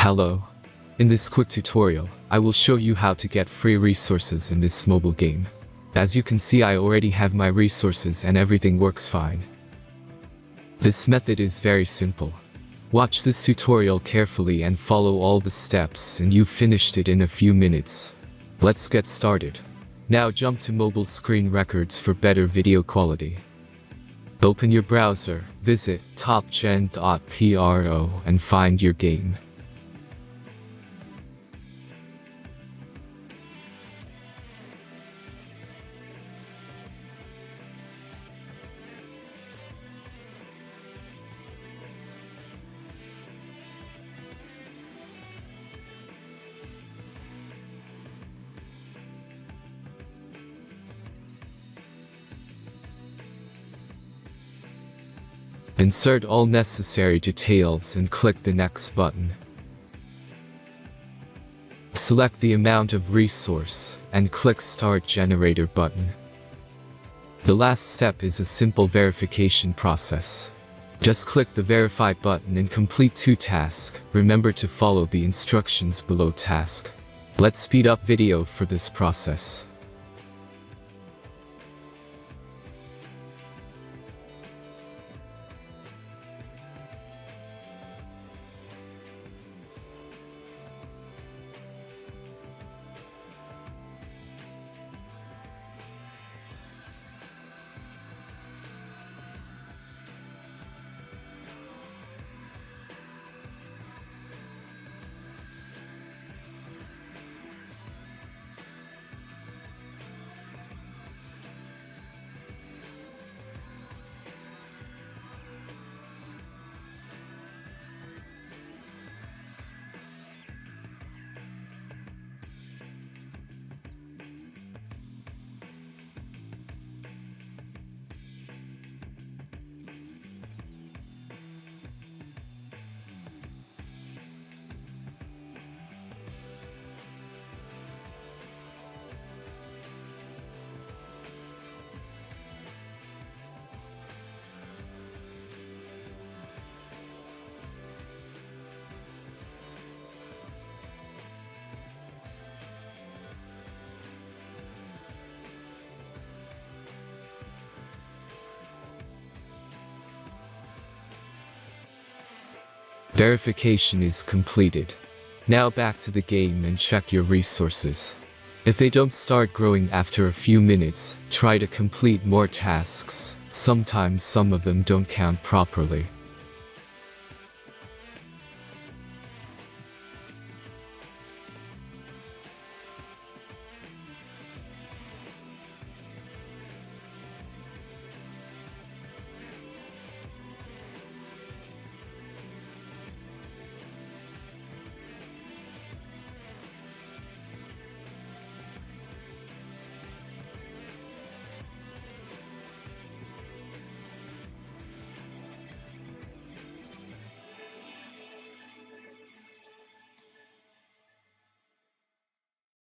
Hello. In this quick tutorial, I will show you how to get free resources in this mobile game. As you can see, I already have my resources and everything works fine. This method is very simple. Watch this tutorial carefully and follow all the steps and you've finished it in a few minutes. Let's get started. Now jump to mobile screen records for better video quality. Open your browser, visit topgen.pro and find your game. Insert all necessary details and click the next button. Select the amount of resource and click Start Generator button. The last step is a simple verification process. Just click the Verify button and complete 2 tasks. Remember to follow the instructions below task. Let's speed up video for this process. Verification is completed. Now back to the game and check your resources. If they don't start growing after a few minutes, try to complete more tasks. Sometimes some of them don't count properly.